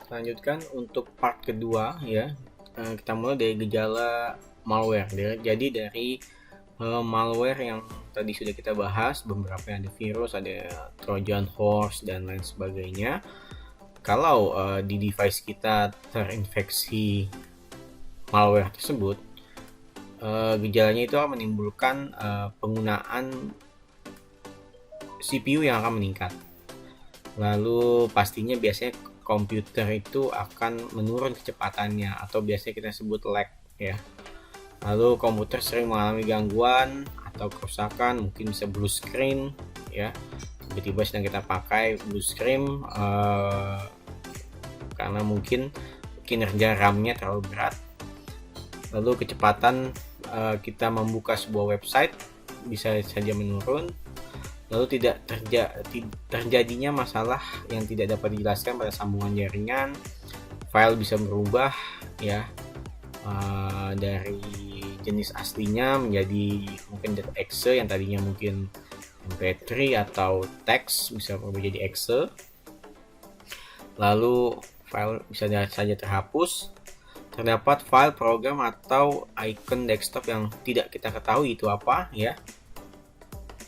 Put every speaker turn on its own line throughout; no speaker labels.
lanjutkan untuk part kedua ya. Kita mulai dari gejala malware. Jadi dari malware yang tadi sudah kita bahas, beberapa yang ada virus, ada Trojan horse dan lain sebagainya. Kalau di device kita terinfeksi malware tersebut, gejalanya itu akan menimbulkan penggunaan CPU yang akan meningkat. Lalu pastinya biasanya komputer itu akan menurun kecepatannya atau biasanya kita sebut lag ya. Lalu komputer sering mengalami gangguan atau kerusakan, mungkin bisa blue screen ya. Tiba-tiba sedang kita pakai blue screen karena mungkin kinerja RAM-nya terlalu berat. Lalu kecepatan kita membuka sebuah website bisa saja menurun. Lalu tidak terjadinya masalah yang tidak dapat dijelaskan pada sambungan jaringan, file bisa berubah ya dari jenis aslinya menjadi mungkin .exe yang tadinya mungkin MP3 atau teks bisa berubah jadi exe. Lalu file bisa saja terhapus. Terdapat file, program atau icon desktop yang tidak kita ketahui itu apa ya.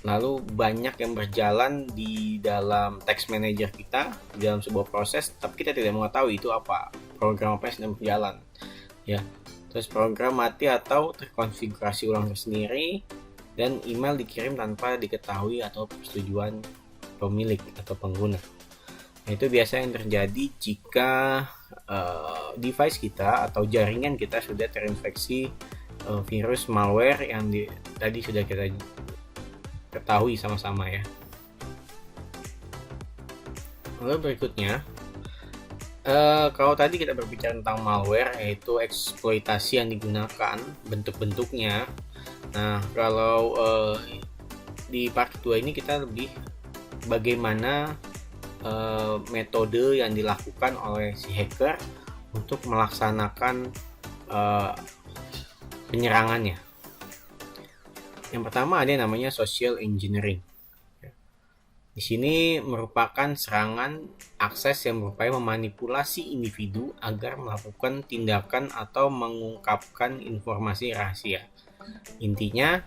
Lalu banyak yang berjalan di dalam text manager kita di dalam sebuah proses, tapi kita tidak mengetahui itu apa, program apa yang sedang berjalan ya. Terus program mati atau terkonfigurasi ulang sendiri, dan email dikirim tanpa diketahui atau persetujuan pemilik atau pengguna. Nah, itu biasa yang terjadi jika device kita atau jaringan kita sudah terinfeksi virus malware yang tadi sudah kita ketahui sama-sama ya. Lalu berikutnya, kalau tadi kita berbicara tentang malware, yaitu eksploitasi yang digunakan, bentuk-bentuknya. Nah, kalau di part 2 ini kita lebih bagaimana metode yang dilakukan oleh si hacker untuk melaksanakan penyerangannya. Yang pertama ada yang namanya social engineering. Di sini merupakan serangan akses yang berupaya memanipulasi individu agar melakukan tindakan atau mengungkapkan informasi rahasia. Intinya,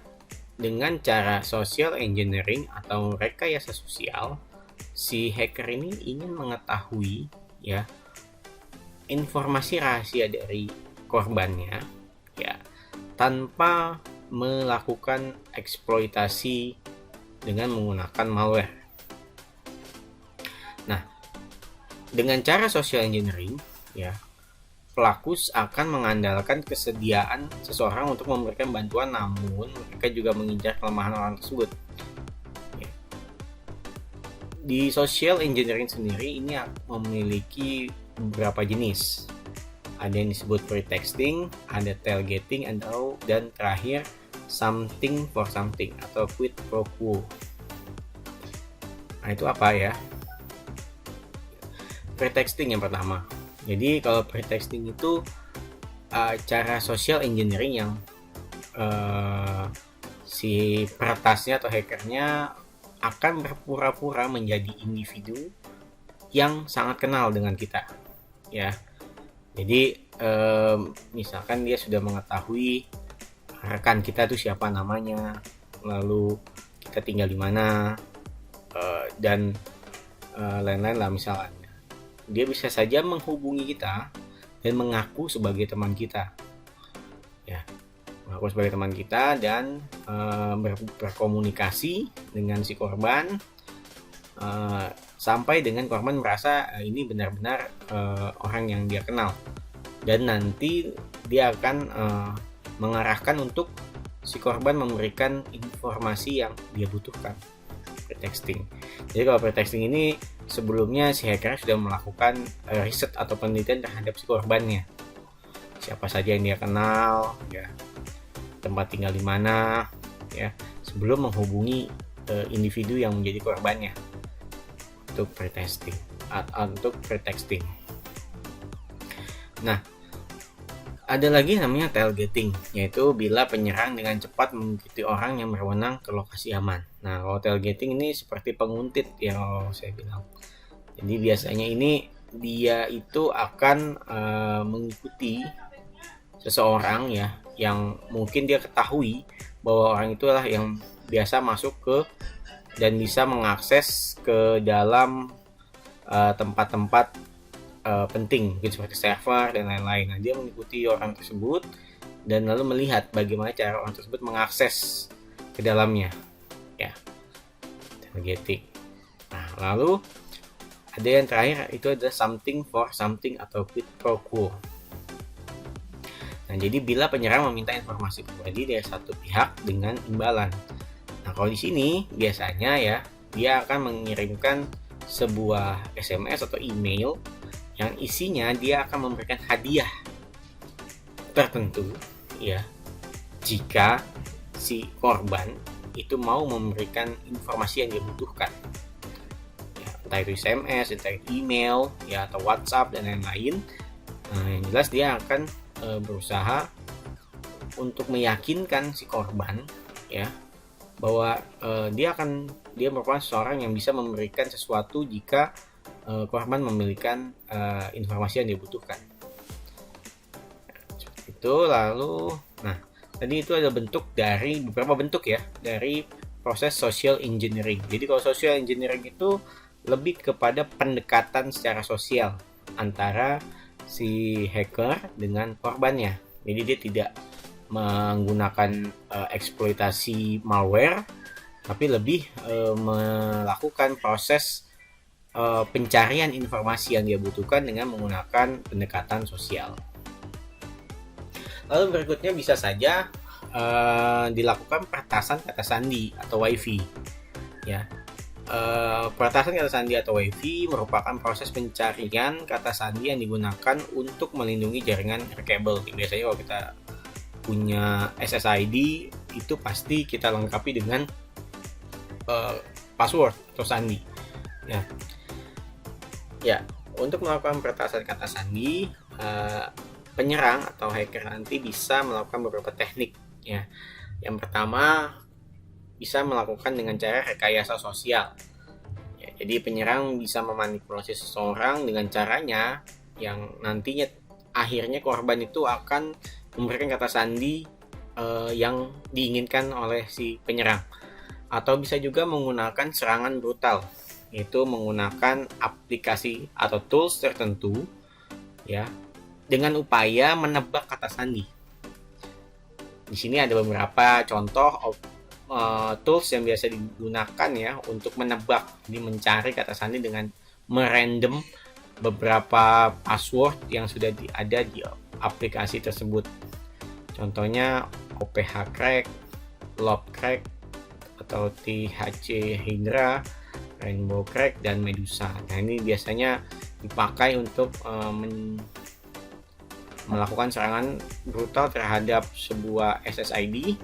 dengan cara social engineering atau rekayasa sosial, si hacker ini ingin mengetahui ya informasi rahasia dari korbannya ya tanpa melakukan eksploitasi dengan menggunakan malware. Nah, dengan cara social engineering ya, pelaku akan mengandalkan kesediaan seseorang untuk memberikan bantuan, namun mereka juga mengincar kelemahan orang tersebut. Ya. Di social engineering sendiri ini memiliki beberapa jenis. Ada yang disebut pretexting, ada tailgating, dan terakhir something for something atau quid pro quo. Nah, itu apa ya? Pretexting yang pertama. Jadi kalau pretexting itu cara social engineering yang si peretasnya atau hackernya akan berpura-pura menjadi individu yang sangat kenal dengan kita ya. Jadi misalkan dia sudah mengetahui rekan kita itu siapa namanya, lalu kita tinggal di mana, dan lain-lain lah misalnya. Dia bisa saja menghubungi kita dan mengaku sebagai teman kita, ya, mengaku sebagai teman kita dan berkomunikasi dengan si korban sampai dengan korban merasa ini benar-benar orang yang dia kenal, dan nanti dia akan mengarahkan untuk si korban memberikan informasi yang dia butuhkan. Pretexting. Jadi kalau pretexting ini sebelumnya si hacker sudah melakukan riset atau penelitian terhadap si korbannya. Siapa saja yang dia kenal, ya, tempat tinggal di mana, ya, sebelum menghubungi individu yang menjadi korbannya. Untuk pretexting. Nah, ada lagi namanya tailgating, yaitu bila penyerang dengan cepat mengikuti orang yang berwenang ke lokasi aman. Nah, kalau tailgating ini seperti penguntit ya, saya bilang. Jadi biasanya ini dia itu akan mengikuti seseorang ya, yang mungkin dia ketahui bahwa orang itulah yang biasa masuk ke dan bisa mengakses ke dalam tempat-tempat penting, mungkin seperti server dan lain-lain. Nah, dia mengikuti orang tersebut dan lalu melihat bagaimana cara orang tersebut mengakses ke dalamnya, ya, targeting. Nah, lalu ada yang terakhir, itu adalah something for something atau quid pro quo. Nah, jadi bila penyerang meminta informasi pribadi dari satu pihak dengan imbalan. Nah, kalau di sini biasanya ya, dia akan mengirimkan sebuah SMS atau email yang isinya dia akan memberikan hadiah tertentu ya, jika si korban itu mau memberikan informasi yang dia butuhkan. Entah itu SMS, entah itu email, ya, atau WhatsApp dan lain-lain. Nah, yang jelas dia akan berusaha untuk meyakinkan si korban ya, bahwa dia merupakan seorang yang bisa memberikan sesuatu jika korban memiliki informasi yang dibutuhkan. Seperti itu. Lalu, nah, tadi itu ada beberapa bentuk ya dari proses social engineering. Jadi kalau social engineering itu lebih kepada pendekatan secara sosial antara si hacker dengan korbannya. Jadi dia tidak menggunakan eksploitasi malware, tapi lebih melakukan proses pencarian informasi yang dia butuhkan dengan menggunakan pendekatan sosial. Lalu berikutnya bisa saja dilakukan peretasan kata sandi atau WiFi. Ya, peretasan kata sandi atau WiFi merupakan proses pencarian kata sandi yang digunakan untuk melindungi jaringan kabel. Biasanya kalau kita punya SSID itu pasti kita lengkapi dengan password atau sandi. Ya, untuk melakukan peretasan kata sandi, penyerang atau hacker nanti bisa melakukan beberapa teknik. Ya, yang pertama bisa melakukan dengan cara rekayasa sosial. Ya, jadi penyerang bisa memanipulasi seseorang dengan caranya yang nantinya akhirnya korban itu akan memberikan kata sandi yang diinginkan oleh si penyerang. Atau bisa juga menggunakan serangan brutal, yaitu menggunakan aplikasi atau tools tertentu ya, dengan upaya menebak kata sandi. Di sini ada beberapa contoh tools yang biasa digunakan ya untuk menebak, jadi mencari kata sandi dengan merandom beberapa password yang sudah ada di aplikasi tersebut. Contohnya OPH Crack, Lob Crack, atau THC Hydra, Rainbow Crack, dan Medusa. Nah, ini biasanya dipakai untuk melakukan serangan brutal terhadap sebuah SSID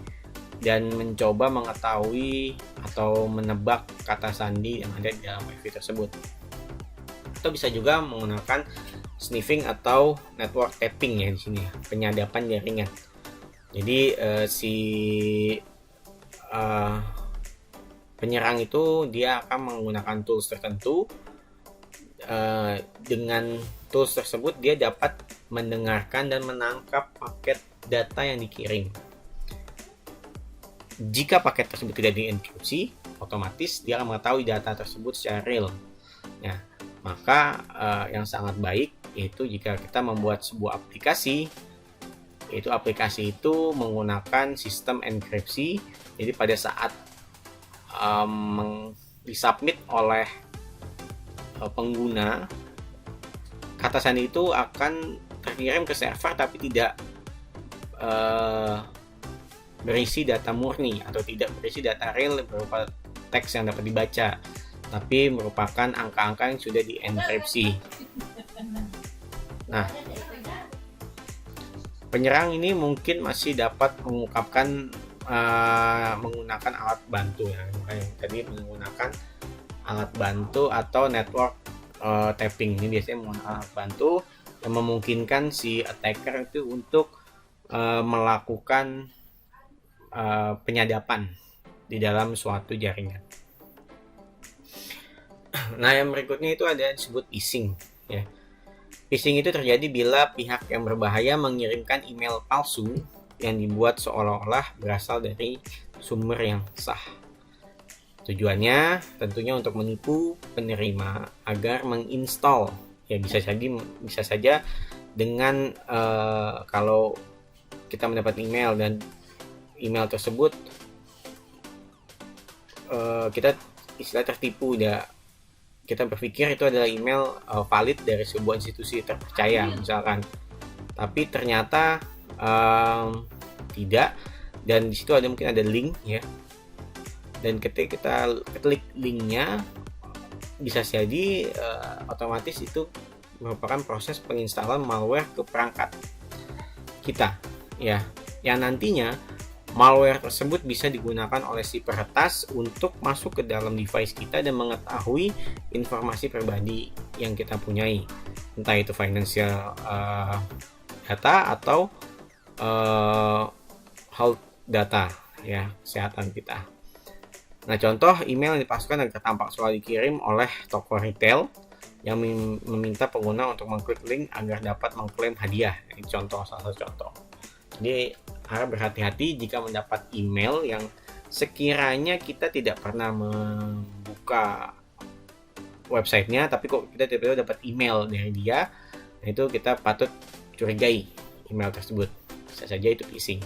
dan mencoba mengetahui atau menebak kata sandi yang ada di dalam WiFi tersebut. Atau bisa juga menggunakan sniffing atau network tapping ya di sini, penyadapan jaringan. Jadi si penyerang itu dia akan menggunakan tools tertentu. Dengan tools tersebut dia dapat mendengarkan dan menangkap paket data yang dikirim. Jika paket tersebut tidak dienkripsi, otomatis dia akan mengetahui data tersebut secara real. Nah, maka yang sangat baik yaitu jika kita membuat sebuah aplikasi, yaitu aplikasi itu menggunakan sistem enkripsi. Jadi pada saat disubmit oleh pengguna, kata sandi itu akan terkirim ke server tapi tidak berisi data murni atau tidak berisi data real berupa teks yang dapat dibaca, tapi merupakan angka-angka yang sudah dienkripsi. Nah, penyerang ini mungkin masih dapat mengungkapkan menggunakan alat bantu ya, yang tadi menggunakan alat bantu atau network tapping. Ini biasanya menggunakan alat bantu yang memungkinkan si attacker itu untuk melakukan penyadapan di dalam suatu jaringan. Nah, yang berikutnya itu ada yang disebut phishing. ya. Phishing itu terjadi bila pihak yang berbahaya mengirimkan email palsu yang dibuat seolah-olah berasal dari sumber yang sah. Tujuannya tentunya untuk menipu penerima agar menginstal, ya bisa saja dengan kalau kita mendapat email dan email tersebut kita istilah tertipu, kita berpikir itu adalah email valid dari sebuah institusi terpercaya misalkan, tapi ternyata tidak, dan di situ mungkin ada link ya, dan ketika kita klik linknya bisa jadi otomatis itu merupakan proses penginstalan malware ke perangkat kita ya, yang nantinya malware tersebut bisa digunakan oleh si peretas untuk masuk ke dalam device kita dan mengetahui informasi pribadi yang kita punyai, entah itu financial data atau health data ya, kesehatan kita. Nah, contoh email yang dipasukkan agar tampak seolah dikirim oleh toko retail yang meminta pengguna untuk mengklik link agar dapat mengklaim hadiah. Ini salah satu contoh. Jadi harap berhati-hati jika mendapat email yang sekiranya kita tidak pernah membuka websitenya, tapi kok kita tiba-tiba dapat email dari dia. Nah, itu kita patut curigai email tersebut. Bisa saja itu phishing.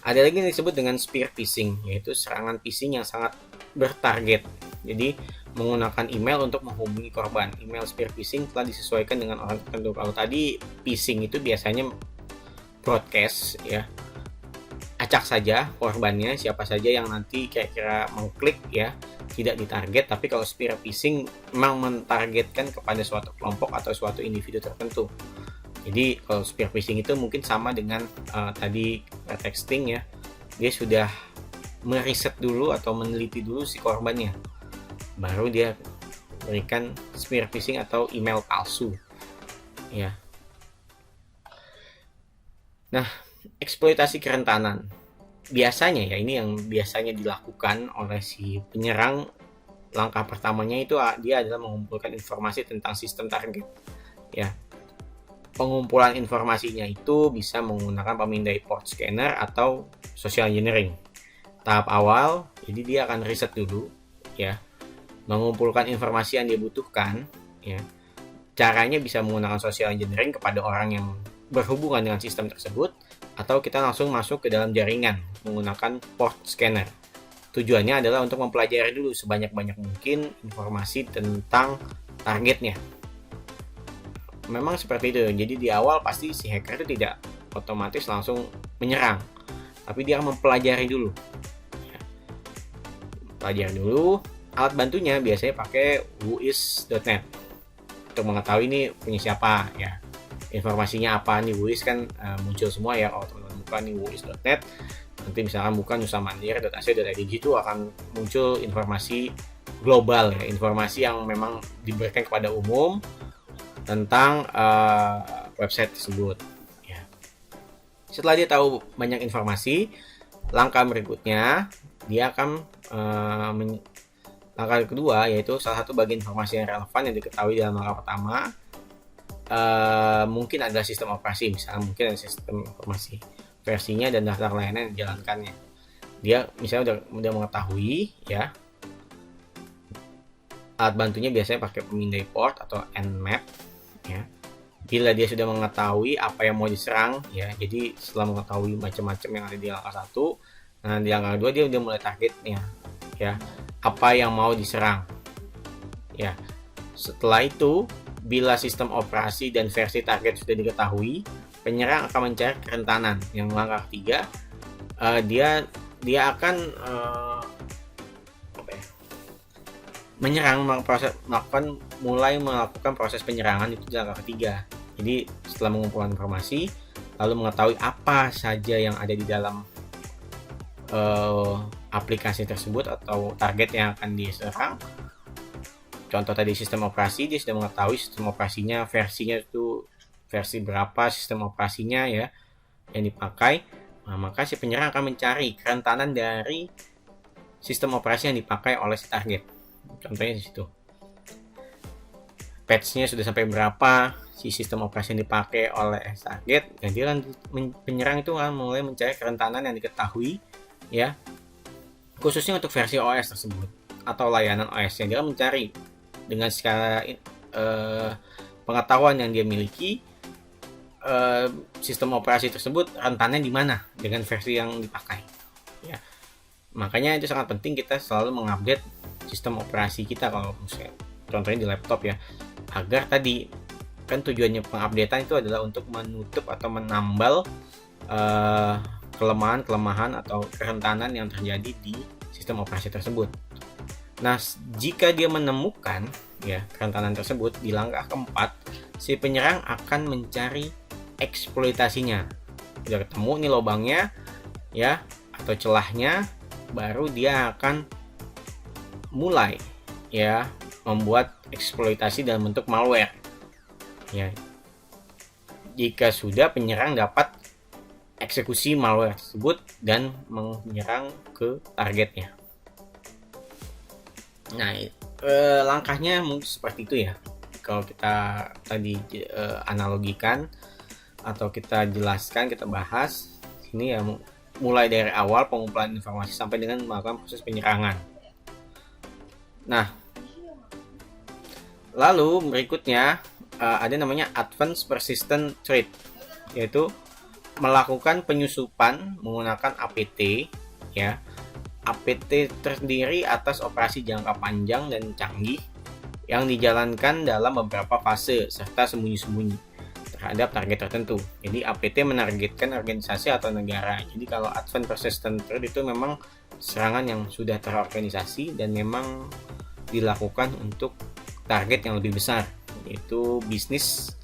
Ada lagi yang disebut dengan spear phishing, yaitu serangan phishing yang sangat bertarget. Jadi menggunakan email untuk menghubungi korban. Email spear phishing telah disesuaikan dengan orang tertentu. Kalau tadi phishing itu biasanya broadcast ya, acak saja korbannya, siapa saja yang nanti kira-kira mengklik ya, tidak ditarget. Tapi kalau spear phishing memang mentargetkan kepada suatu kelompok atau suatu individu tertentu. Jadi kalau spear phishing itu mungkin sama dengan tadi texting ya, dia sudah meriset dulu atau meneliti dulu si korbannya, baru dia berikan spear phishing atau email palsu ya. Nah, eksploitasi kerentanan biasanya ya, ini yang biasanya dilakukan oleh si penyerang. Langkah pertamanya itu dia adalah mengumpulkan informasi tentang sistem target ya. Pengumpulan informasinya itu bisa menggunakan pemindai port scanner atau social engineering. Tahap awal, jadi dia akan riset dulu ya, mengumpulkan informasi yang dia butuhkan ya. Caranya bisa menggunakan social engineering kepada orang yang berhubungan dengan sistem tersebut, atau kita langsung masuk ke dalam jaringan menggunakan port scanner. Tujuannya adalah untuk mempelajari dulu sebanyak-banyak mungkin informasi tentang targetnya. Memang seperti itu. Jadi di awal pasti si hacker itu tidak otomatis langsung menyerang, tapi dia akan mempelajari dulu. Pelajari dulu. Alat bantunya biasanya pakai whois.net untuk mengetahui ini punya siapa ya. Informasinya apa nih, Whois kan muncul semua ya. Oh, teman-teman buka nih whois.net, nanti misalkan buka nusamandir.ac.id, itu akan muncul informasi global ya, informasi yang memang diberikan kepada umum tentang website tersebut ya. Setelah dia tahu banyak informasi, langkah berikutnya dia akan langkah kedua, yaitu salah satu bagian informasi yang relevan yang diketahui dalam langkah pertama. Mungkin adalah sistem operasi, misalnya mungkin ada sistem informasi, versinya dan daftar layanan yang dijalankannya. Dia misalnya udah mengetahui ya. Alat bantunya biasanya pakai pemindai port atau nmap ya. Bila dia sudah mengetahui apa yang mau diserang ya, jadi setelah mengetahui macam-macam yang ada di langkah 1, nah di langkah 2 dia udah mulai targetnya ya, apa yang mau diserang ya. Setelah itu, bila sistem operasi dan versi target sudah diketahui, penyerang akan mencari kerentanan. Yang langkah 3, dia akan menyerang, mulai melakukan proses penyerangan. Itu langkah ketiga. Jadi setelah mengumpulkan informasi, lalu mengetahui apa saja yang ada di dalam aplikasi tersebut atau target yang akan diserang. Contoh tadi sistem operasi, dia sudah mengetahui sistem operasinya, versinya itu versi berapa sistem operasinya ya yang dipakai. Nah, maka si penyerang akan mencari kerentanan dari sistem operasi yang dipakai oleh si target. Contohnya di situ. patch-nya sudah sampai berapa, si sistem operasi yang dipakai oleh target, dan dia kan penyerang itu kan mulai mencari kerentanan yang diketahui ya, khususnya untuk versi OS tersebut atau layanan OS yang dia mencari dengan skala pengetahuan yang dia miliki, sistem operasi tersebut rentannya di mana dengan versi yang dipakai ya. Makanya itu sangat penting kita selalu mengupdate sistem operasi kita kalau misalnya contohnya di laptop ya, agar tadi kan tujuannya pengupdatean itu adalah untuk menutup atau menambal kelemahan atau kerentanan yang terjadi di sistem operasi tersebut. Nah, jika dia menemukan ya kerentanan tersebut, di langkah keempat si penyerang akan mencari eksploitasinya. Udah ketemu nih lubangnya ya atau celahnya, baru dia akan mulai ya membuat eksploitasi dalam bentuk malware. Ya. Jika sudah penyerang dapat eksekusi malware tersebut dan menyerang ke targetnya. Nah, langkahnya mungkin seperti itu ya. Kalau kita tadi analogikan atau kita jelaskan, kita bahas ini ya, mulai dari awal pengumpulan informasi sampai dengan melakukan proses penyerangan. Nah, lalu berikutnya ada namanya Advanced Persistent Threat, yaitu melakukan penyusupan menggunakan APT ya. APT terdiri atas operasi jangka panjang dan canggih yang dijalankan dalam beberapa fase serta sembunyi-sembunyi terhadap target tertentu. Jadi APT menargetkan organisasi atau negara. Jadi kalau Advanced Persistent Threat itu memang serangan yang sudah terorganisasi dan memang dilakukan untuk target yang lebih besar, yaitu bisnis,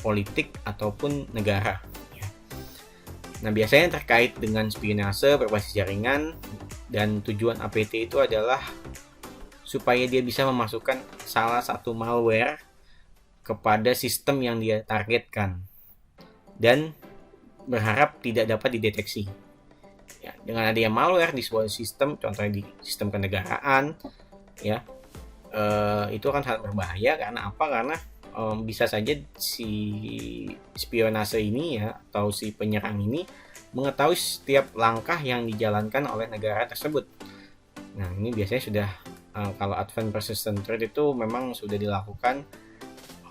politik ataupun negara. Nah, biasanya terkait dengan spionase berbasis jaringan, dan tujuan APT itu adalah supaya dia bisa memasukkan salah satu malware kepada sistem yang dia targetkan dan berharap tidak dapat dideteksi. Ya, dengan adanya malware di sebuah sistem, contohnya di sistem kenegaraan, ya, itu akan sangat berbahaya. Karena apa? Karena bisa saja si spionase ini ya atau si penyerang ini mengetahui setiap langkah yang dijalankan oleh negara tersebut. Nah, ini biasanya sudah kalau Advanced Persistent Threat itu memang sudah dilakukan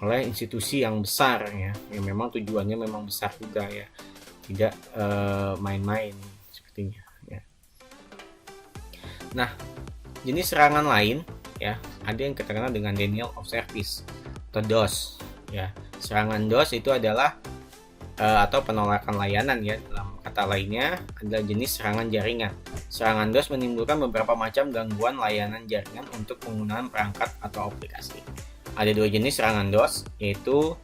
oleh institusi yang besar ya, yang memang tujuannya memang besar juga ya, tidak main-main sepertinya ya. Nah, jenis serangan lain ya, ada yang terkenal dengan Denial of Service atau DOS ya. Serangan DOS itu adalah atau penolakan layanan ya, dalam kata lainnya adalah jenis serangan jaringan. Serangan DOS menimbulkan beberapa macam gangguan layanan jaringan untuk penggunaan perangkat atau aplikasi. Ada dua jenis serangan DOS, yaitu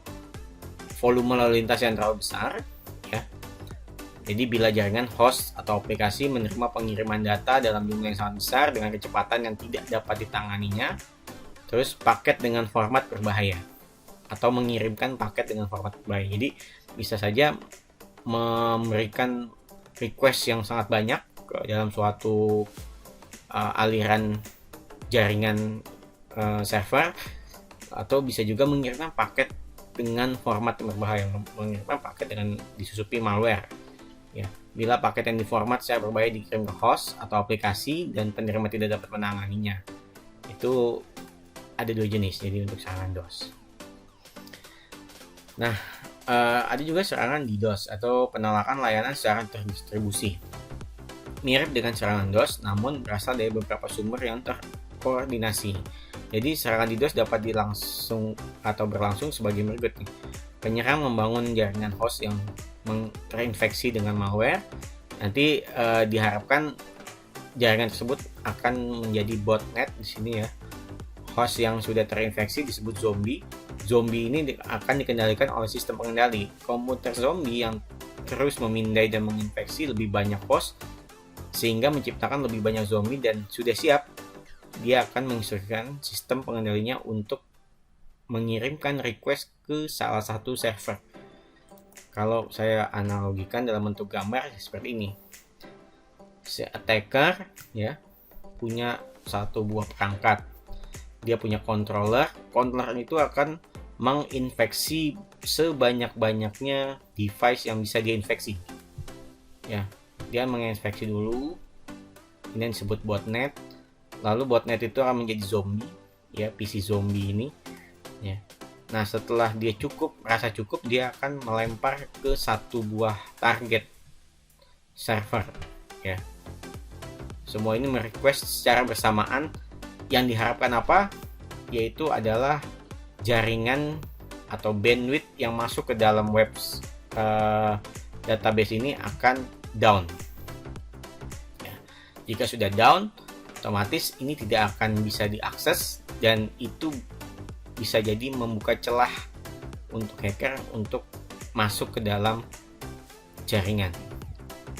volume lalu lintas yang terlalu besar ya. Jadi bila jaringan host atau aplikasi menerima pengiriman data dalam jumlah yang sangat besar dengan kecepatan yang tidak dapat ditanganinya. Terus paket dengan format berbahaya atau mengirimkan paket dengan format berbahaya. Jadi bisa saja memberikan request yang sangat banyak ke dalam suatu aliran jaringan server, atau bisa juga mengirimkan paket dengan format yang berbahaya, mengirimkan paket dengan disusupi malware ya. Bila paket yang diformat secara berbahaya dikirim ke host atau aplikasi dan penerima tidak dapat menanganinya, itu ada dua jenis jadi untuk serangan DOS. Nah, ada juga serangan DDoS atau penolakan layanan secara terdistribusi. Mirip dengan serangan DOS, namun berasal dari beberapa sumber yang terkoordinasi. Jadi serangan DDoS dapat berlangsung sebagai berikut nih. Penyerang membangun jaringan host yang terinfeksi dengan malware. Nanti diharapkan jaringan tersebut akan menjadi botnet di sini ya. Host yang sudah terinfeksi disebut zombie. Zombie ini akan dikendalikan oleh sistem pengendali. Komputer zombie yang terus memindai dan menginfeksi lebih banyak host sehingga menciptakan lebih banyak zombie, dan sudah siap dia akan menginstruksikan sistem pengendalinya untuk mengirimkan request ke salah satu server. Kalau saya analogikan dalam bentuk gambar seperti ini. Si attacker ya punya satu buah perangkat. Dia punya controller itu akan menginfeksi sebanyak-banyaknya device yang bisa dia infeksi. Ya, dia menginfeksi dulu, ini yang disebut botnet. Lalu botnet itu akan menjadi zombie, ya, PC zombie ini. Ya. Nah, setelah dia merasa cukup, dia akan melempar ke satu buah target server. Ya, semua ini merequest secara bersamaan. Yang diharapkan apa? Yaitu adalah jaringan atau bandwidth yang masuk ke dalam database ini akan down. Ya. Jika sudah down, otomatis ini tidak akan bisa diakses, dan itu bisa jadi membuka celah untuk hacker untuk masuk ke dalam jaringan,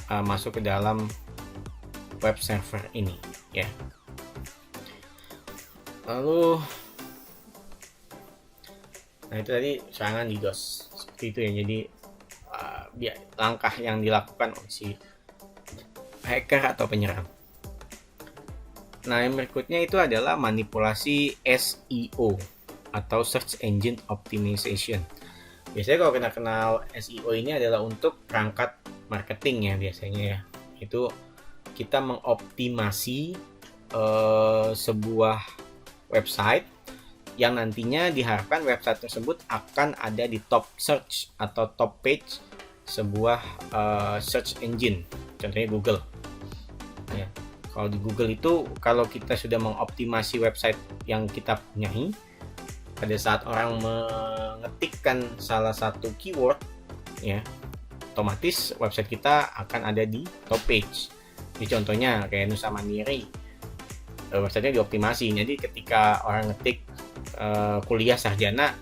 masuk ke dalam web server ini, ya. Lalu, nah itu tadi serangan DDoS seperti itu ya. Jadi langkah yang dilakukan oleh si hacker atau penyerang. Nah, yang berikutnya itu adalah manipulasi SEO atau Search Engine Optimization. Biasanya kalau kita kenal SEO ini adalah untuk perangkat marketing ya biasanya ya. Itu kita mengoptimasi sebuah website yang nantinya diharapkan website tersebut akan ada di top search atau top page sebuah search engine, contohnya Google. Ya, kalau di Google itu, kalau kita sudah mengoptimasi website yang kita punyai, pada saat orang mengetikkan salah satu keyword, ya, otomatis website kita akan ada di top page. Ini contohnya kayak Nusa Mandiri, websitenya dioptimasi, jadi ketika orang ngetik kuliah sarjana,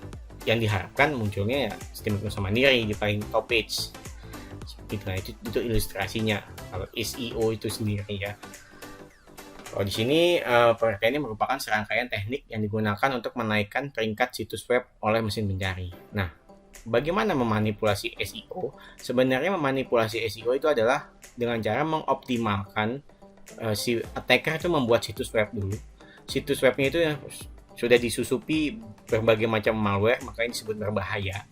yang diharapkan munculnya ya STIM Nusa Mandiri di paling top page. Nah, itu ilustrasinya kalau SEO itu sendiri ya. Kalau di sini pengertiannya merupakan serangkaian teknik yang digunakan untuk menaikkan peringkat situs web oleh mesin pencari. Nah, bagaimana memanipulasi SEO? Sebenarnya memanipulasi SEO itu adalah dengan cara mengoptimalkan si attacker itu membuat situs web dulu. Situs webnya itu yang sudah disusupi berbagai macam malware, makanya disebut berbahaya.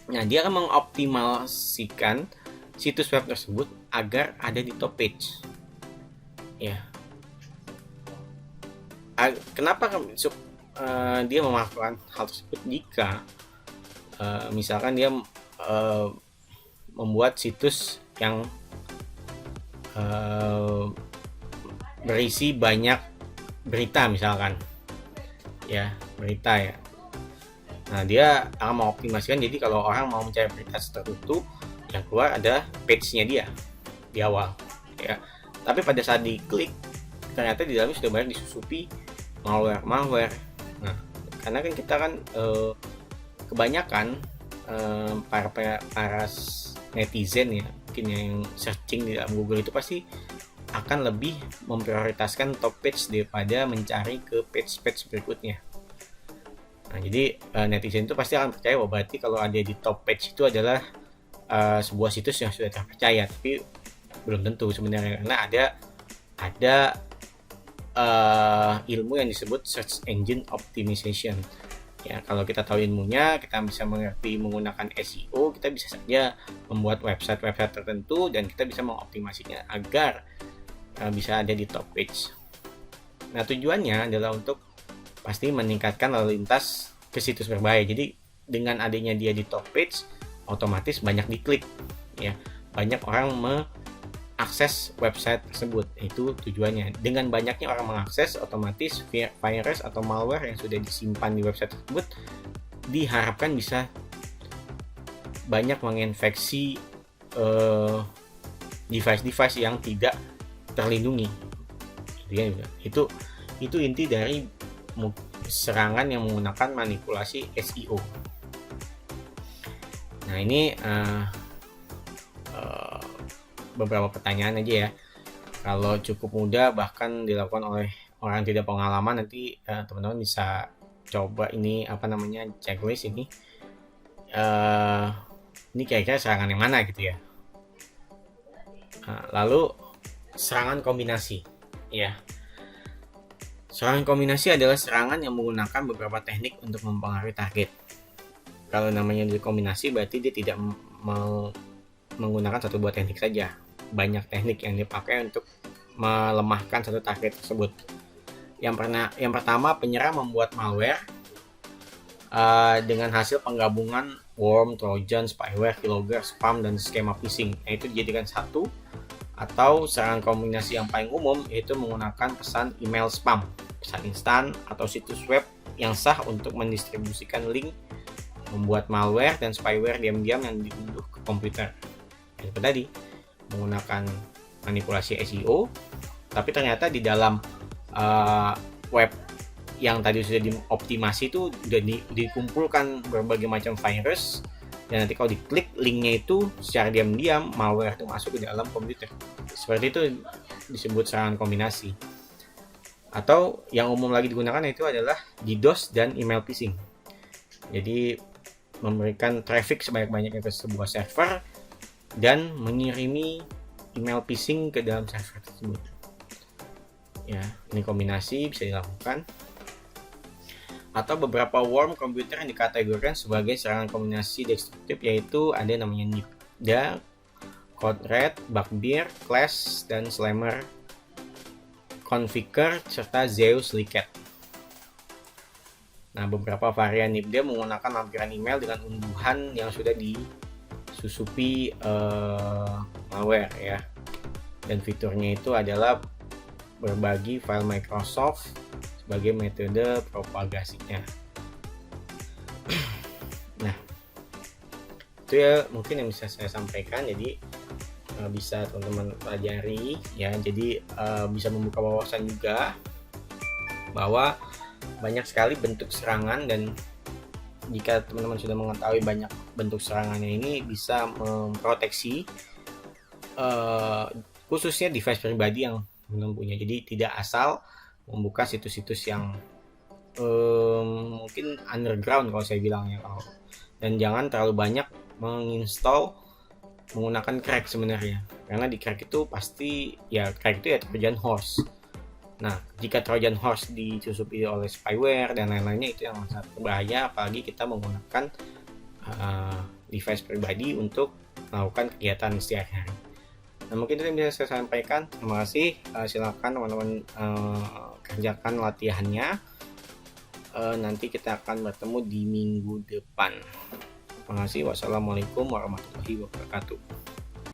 Nah, dia akan mengoptimasikan situs web tersebut agar ada di top page. Ya. Kenapa dia melakukan hal tersebut? Jika misalkan dia membuat situs yang berisi banyak berita misalkan, ya, berita ya. Nah, dia akan mengoptimasikan, jadi kalau orang mau mencari berita tertentu, yang keluar ada page-nya dia di awal, ya. Tapi pada saat diklik, ternyata di dalamnya sudah banyak disusupi malware. Nah, karena kan kita kan kebanyakan para netizen ya, mungkin yang searching di dalam Google itu pasti akan lebih memprioritaskan top page daripada mencari ke page-page berikutnya. Nah, jadi netizen itu pasti akan percaya bahwa berarti kalau ada di top page itu adalah sebuah situs yang sudah terpercaya, tapi belum tentu sebenarnya, karena ada ilmu yang disebut Search Engine Optimization. Ya, kalau kita tahu ilmunya, kita bisa mengerti menggunakan SEO, kita bisa saja membuat website tertentu dan kita bisa mengoptimasinya agar bisa ada di top page. Nah, tujuannya adalah untuk pasti meningkatkan lalu lintas ke situs berbahaya. Jadi dengan adanya dia di top page, otomatis banyak diklik, ya, banyak orang mengakses website tersebut. Itu tujuannya. Dengan banyaknya orang mengakses, otomatis virus atau malware yang sudah disimpan di website tersebut diharapkan bisa banyak menginfeksi device-device yang tidak terlindungi. Itu inti dari serangan yang menggunakan manipulasi SEO. Nah, ini beberapa pertanyaan aja ya. Kalau cukup mudah bahkan dilakukan oleh orang yang tidak pengalaman, nanti teman-teman bisa coba ini checklist ini. Ini kira-kira serangan yang mana gitu ya. Lalu serangan kombinasi, ya. Serangan kombinasi adalah serangan yang menggunakan beberapa teknik untuk mempengaruhi target. Kalau namanya kombinasi berarti dia tidak menggunakan satu buah teknik saja. Banyak teknik yang dipakai untuk melemahkan satu target tersebut. Yang pertama, penyerang membuat malware dengan hasil penggabungan worm, trojan, spyware, keylogger, spam, dan skema phishing. Nah, itu dijadikan satu. Atau serangan kombinasi yang paling umum yaitu menggunakan pesan email spam, pesan instan, atau situs web yang sah untuk mendistribusikan link, membuat malware dan spyware diam-diam yang diunduh ke komputer. Itu tadi menggunakan manipulasi SEO, tapi ternyata di dalam web yang tadi sudah dioptimasi itu sudah dikumpulkan berbagai macam virus, dan nanti kalau diklik linknya itu secara diam-diam malware itu masuk ke dalam komputer. Seperti itu disebut serangan kombinasi. Atau yang umum lagi digunakan itu adalah DDoS dan email phishing. Jadi memberikan traffic sebanyak-banyaknya ke sebuah server dan mengirimi email phishing ke dalam server tersebut. Ya, ini kombinasi bisa dilakukan. Atau beberapa worm komputer yang dikategorikan sebagai serangan kombinasi destruktif yaitu ada namanya Nipda, Code-Red, Bugbear, Clash, dan Slammer, Configure, serta Zeus Licat. Nah, beberapa varian Nipda menggunakan lampiran email dengan unduhan yang sudah disusupi malware ya. Dan fiturnya itu adalah berbagi file Microsoft sebagai metode propagasinya. Nah, itu ya mungkin yang bisa saya sampaikan. Jadi bisa teman-teman pelajari ya. Jadi bisa membuka wawasan juga bahwa banyak sekali bentuk serangan, dan jika teman-teman sudah mengetahui banyak bentuk serangannya, ini bisa memproteksi khususnya device pribadi yang teman-teman punya. Jadi tidak asal membuka situs-situs yang mungkin underground kalau saya bilang ya, dan jangan terlalu banyak menginstall menggunakan crack sebenarnya, karena di crack itu pasti ya crack itu ya Trojan horse. Nah, jika Trojan horse disusupi oleh spyware dan lain-lainnya, itu yang sangat berbahaya, apalagi kita menggunakan device pribadi untuk melakukan kegiatan sehari-hari. Nah, mungkin itu yang bisa saya sampaikan. Terima kasih. Silakan teman-teman kerjakan latihannya. Nanti kita akan bertemu di minggu depan. Terima kasih. Wassalamualaikum warahmatullahi wabarakatuh.